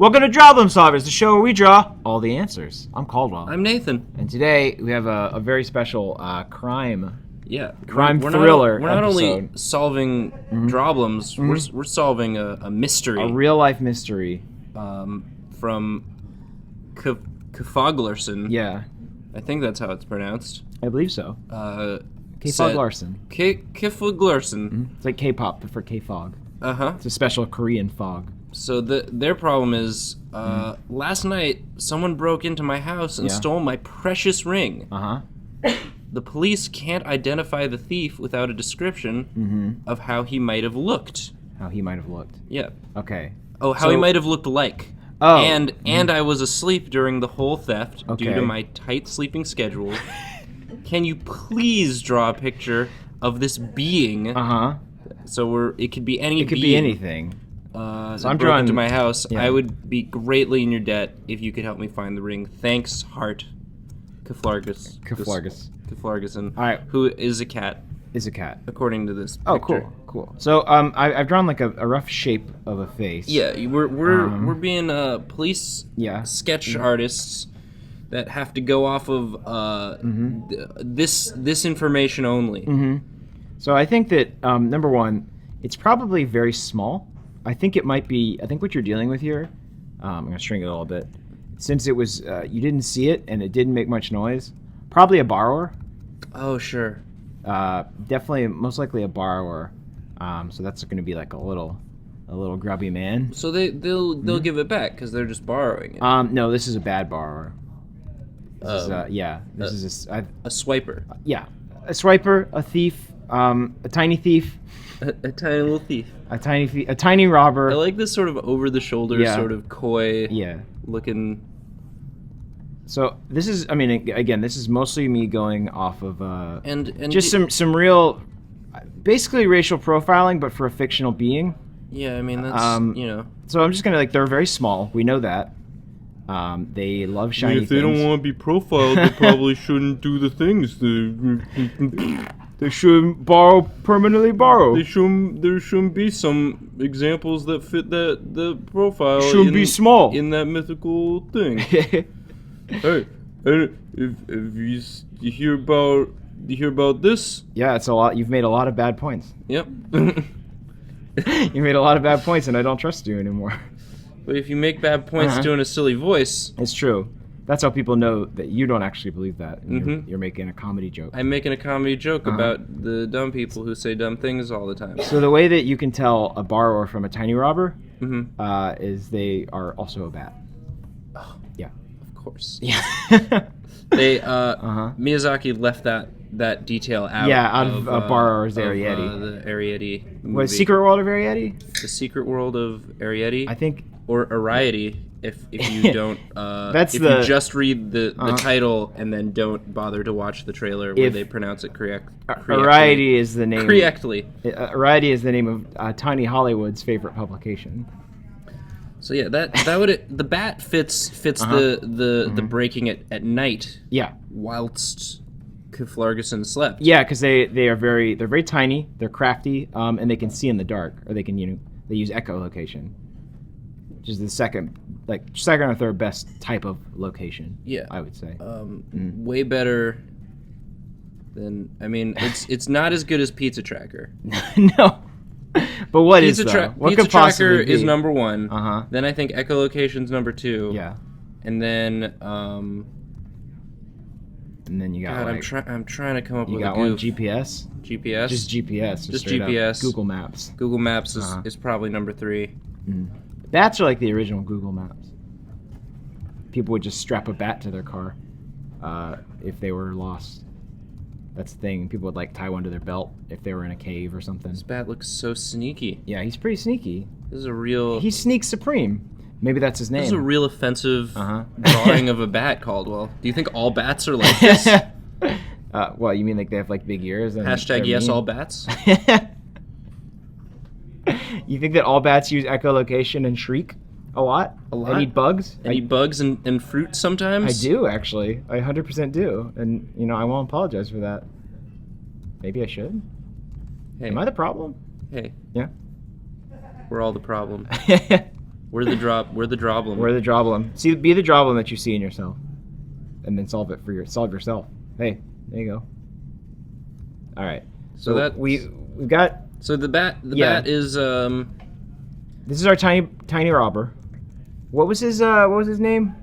Welcome to Drawblem Solvers, the show where we draw all the answers. I'm Caldwell. I'm Nathan. And today we have a very special crime we're thriller We're not episode. only solving drawblems, we're solving a mystery. A real-life mystery. From Kfoglarson. Yeah. I think that's how it's pronounced. I believe so. K-Fog Larson. Kfoglarson. It's like K-pop, but for K-Fog. Uh-huh. It's a special Korean fog. So their problem is, last night, someone broke into my house and stole my precious ring. Uh-huh. The police can't identify the thief without a description of how he might have looked. How he might have looked. Yeah. Okay. Oh, how he might have looked like. Oh. And I was asleep during the whole theft due to Okay. my tight sleeping schedule. Can you please draw a picture of this being? Uh-huh. So it could be any It could be being. anything. So I'm broke drawing into my house. yeah. I would be greatly in your debt if you could help me find the ring. Thanks, Heart. Kflargason. All right. Who is a cat, Is a cat. according to this Oh, picture. cool. So I've drawn like a rough shape of a face. Yeah, we're being police Yeah. sketch artists that have to go off of this information only. So I think that number one, it's probably very small. I think what you're dealing with here, I'm gonna shrink it a little bit, since it was you didn't see it and it didn't make much noise. Probably a borrower. Oh, sure. Definitely, most likely a borrower. So that's going to be like a little grubby man. So they'll give it back because they're just borrowing it. No, this is a bad borrower. This is a swiper. a swiper, a thief, a tiny thief, A tiny little thief. a tiny robber. I like this sort of over-the-shoulder, sort of coy looking. So this is, I mean, again, this is mostly me going off of and just some real, basically racial profiling, but for a fictional being. Yeah, I mean that's So I'm just gonna they're very small. We know that. They love shiny things. If they don't want to be profiled, they probably shouldn't do the things. They shouldn't permanently borrow. There shouldn't be some examples that fit the profile. Shouldn't be small in that mythical thing. Hey, if you hear about this? Yeah, it's a lot. You've made a lot of bad points. Yep. You made a lot of bad points, and I don't trust you anymore. But if you make bad points doing a silly voice, it's true. That's how people know that you don't actually believe that. And you're making a comedy joke. I'm making a comedy joke about the dumb people who say dumb things all the time. So the way that you can tell a borrower from a tiny robber is they are also a bat. Oh, yeah. Of course. Yeah. They Miyazaki left that detail out. Yeah, out of Borrower's Arrietty. The Arrietty movie. What, Secret World of Arrietty? The Secret World of Arrietty. I think. Or Arrietty, if you don't, you just read the title and then don't bother to watch the trailer where they pronounce it correctly. Arrietty is the name. Correctly. Arrietty is the name of Tiny Hollywood's favorite publication. So yeah, the bat fits the breaking it at night. Yeah. Whilst Kflargason slept. Yeah, because they're very tiny, they're crafty, and they can see in the dark, or they can they use echolocation, which is the second or third best type of location. Yeah, I would say. Way better than it's not as good as Pizza Tracker. No. But what Pizza is though? What Pizza could possibly Tracker be? is number one. Then I think echolocation's number two. Yeah. And then you got I'm trying to come up with you got a one goof. GPS. GPS. Just GPS. Just GPS. Up. Google Maps. Google Maps is probably number three. Bats are like the original Google Maps. People would just strap a bat to their car if they were lost. That's the thing. People would tie one to their belt if they were in a cave or something. This bat looks so sneaky. Yeah, he's pretty sneaky. This is a real. He sneaks supreme. Maybe that's his name. This is a real offensive drawing of a bat, Caldwell. Do you think all bats are like this? Well, you mean they have big ears? And Hashtag yes, all bats. You think that all bats use echolocation and shriek a lot? A lot. And eat bugs? And eat bugs and fruit sometimes? I do, actually. I 100% do. And, I won't apologize for that. Maybe I should. Hey. Am I the problem? Hey. Yeah? We're all the problem. We're the Drawblem. We're the Drawblem. See, be the Drawblem that you see in yourself, and then solve yourself. Hey, there you go. All right. So that we've got. So the bat is This is our tiny robber. What was his name?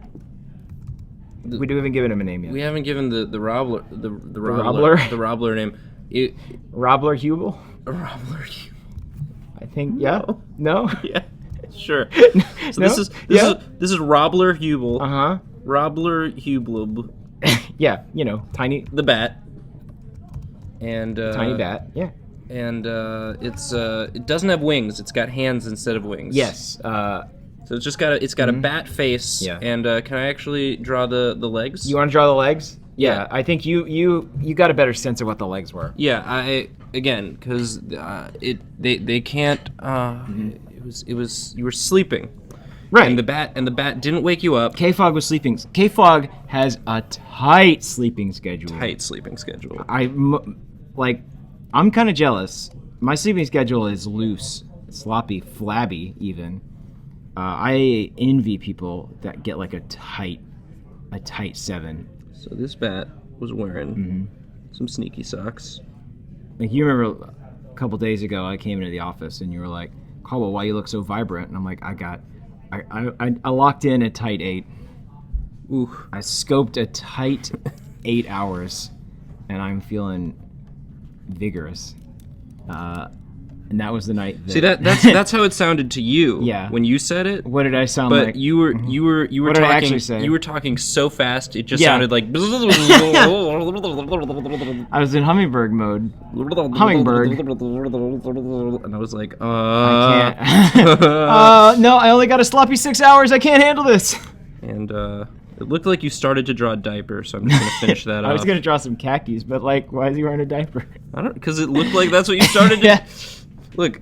We haven't given him a name yet. We haven't given the Robbler the Robbler name. Robbler Hubel? Robbler Hubel. I think No? Yeah. Sure. So No? this is Robbler Hubel. Uh-huh. Robbler Hubel. Yeah, tiny the bat. And tiny bat. Yeah. And it doesn't have wings. It's got hands instead of wings. Yes. So it's just got a bat face. Yeah. And can I actually draw the legs? You want to draw the legs? Yeah. I think you got a better sense of what the legs were. Yeah. Because they can't. It was you were sleeping. Right. And the bat didn't wake you up. K-Fog was sleeping. K-Fog has a tight sleeping schedule. I'm kind of jealous. My sleeping schedule is loose, sloppy, flabby even. I envy people that get like a tight 7. So this bat was wearing some sneaky socks. Like, you remember a couple days ago I came into the office and you were like, Caldwell, why you look so vibrant? And I'm like, I locked in a tight 8. Ooh. I scoped a tight 8 hours and I'm feeling vigorous. And that was the night that... See, that's how it sounded to you. Yeah. When you said it. What did I sound like? But you were What talking. did I actually say? You were talking so fast it just sounded like. I was in hummingbird mode. Hummingbird. And I was like, I can't. No, I only got a sloppy 6 hours. I can't handle this. And it looked like you started to draw a diaper, so I'm just gonna finish that off. I was gonna draw some khakis, but why is he wearing a diaper? I don't, because it looked like that's what you started to. Yeah. Look,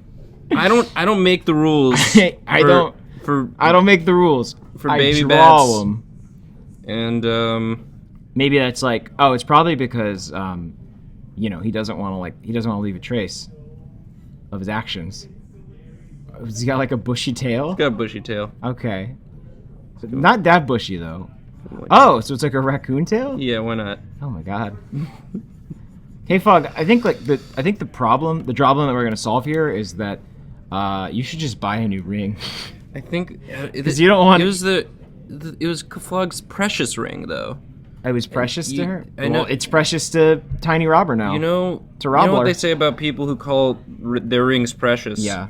I don't make the rules. I don't make the rules. For baby I draw bats. them. And maybe that's it's probably because he doesn't want to leave a trace of his actions. Has he got like a bushy tail? He's got a bushy tail. Okay. So not that bushy though. Oh, so it's like a raccoon tail? Yeah, why not? Oh my god. Hey Fog, I think the problem that we're gonna solve here is that you should just buy a new ring. I think because you don't want. It was Fog's precious ring though. It was precious to her. I know. Well, it's precious to Tiny Robber now. To Robbler. You know what they say about people who call their rings precious? Yeah.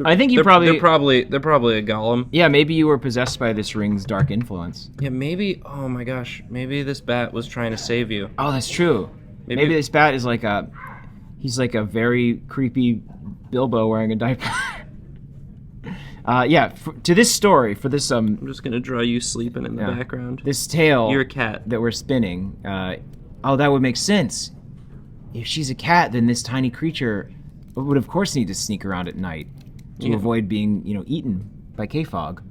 I think they're probably a golem. Yeah, maybe you were possessed by this ring's dark influence. Yeah, maybe. Oh my gosh, maybe this bat was trying to save you. Oh, that's true. Maybe this bat is he's like a very creepy Bilbo wearing a diaper. To this story, for this I'm just gonna draw you sleeping in the background. This tale. You're a cat that we're spinning. That would make sense. If she's a cat, then this tiny creature would of course need to sneak around at night to avoid being, eaten by K-Fog.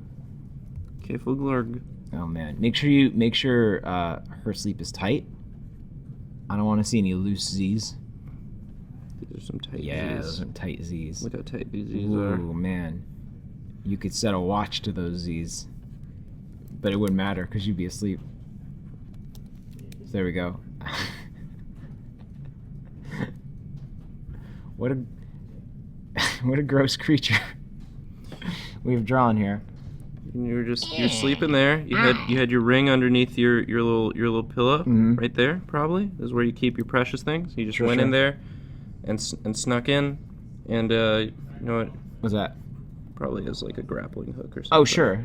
K-Fog. Oh man, make sure her sleep is tight. I don't want to see any loose Z's. These are some tight Z's. Yeah, those are tight Z's. Look how tight these Z's are. Oh man, you could set a watch to those Z's, but it wouldn't matter because you'd be asleep. So there we go. What a gross creature we've drawn here. And you're sleeping there. You had your ring underneath your little pillow right there. Probably is where you keep your precious things. You just went in there and snuck in, and you know what? What's that? Probably is like a grappling hook or something. Oh sure.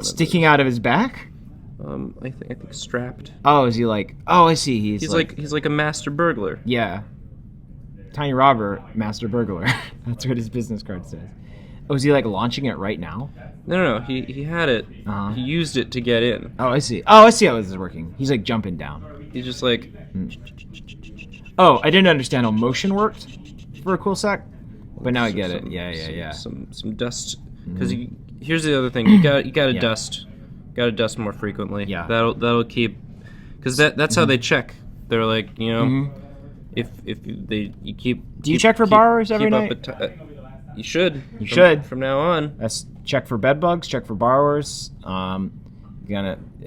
Sticking out of his back? I think strapped. Oh, is he like? Oh, I see. He's like a master burglar. Yeah. Tiny Robber, master burglar. That's what his business card says. Oh, is he like launching it right now? No. He had it. He used it to get in. Oh, I see. Oh, I see how this is working. He's like jumping down. He's just like. Oh, I didn't understand how motion worked for a cool sec, but now I get it. Yeah. Some dust. Because here's the other thing. You got to dust. Got to dust more frequently. Yeah. That'll keep. Because that's how they check. They're like, if you keep. Do you check for borrowers every night? You should. You should. From now on. That's check for bed bugs, check for borrowers.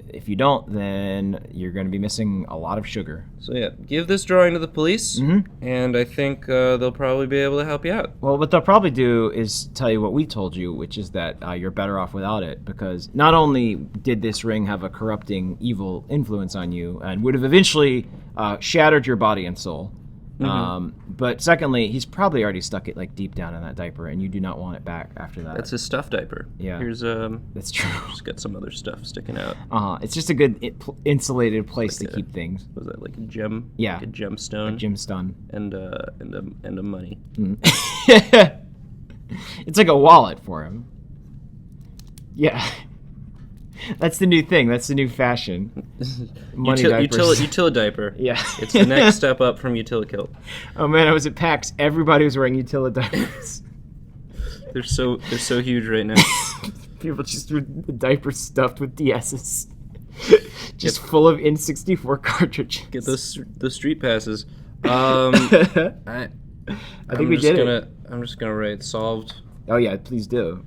If you don't, then you're gonna be missing a lot of sugar. So yeah, give this drawing to the police, and I think they'll probably be able to help you out. Well, what they'll probably do is tell you what we told you, which is that you're better off without it, because not only did this ring have a corrupting, evil influence on you, and would have eventually shattered your body and soul, but secondly, he's probably already stuck it like deep down in that diaper, and you do not want it back after that. That's his stuff diaper. Yeah. Here's That's true. Just got some other stuff sticking out. It's just a good insulated place to keep things. Was that like a gem? Yeah. Like a gemstone. A gemstone. And a money. It's like a wallet for him. Yeah. That's the new thing. That's the new fashion. Money diapers. Utila diaper. Yeah. It's the next step up from Utilikilt. Oh man, I was at PAX. Everybody was wearing Utila diapers. They're so huge right now. People just with the diapers stuffed with DSs. Just full of N64 cartridges. Get those street passes. I think we did it. I'm just gonna write solved. Oh yeah, please do.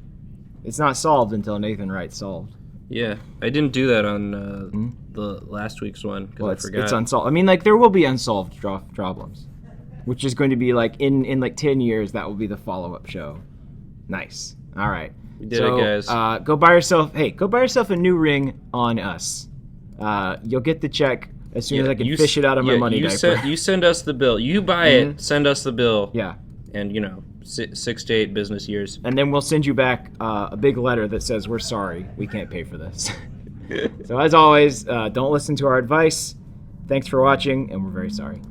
It's not solved until Nathan writes solved. Yeah, I didn't do that on the last week's one because I forgot. It's unsolved. I mean, like there will be unsolved Drawblems, which is going to be like in like 10 years that will be the follow-up show. Nice. All right. We did it, guys. Go buy yourself a new ring on us. You'll get the check as soon as I can fish it out of my money diaper. You send us the bill. You buy it. Send us the bill. Yeah. And 6 to 8 business years. And then we'll send you back a big letter that says, we're sorry, we can't pay for this. So as always, don't listen to our advice. Thanks for watching, and we're very sorry.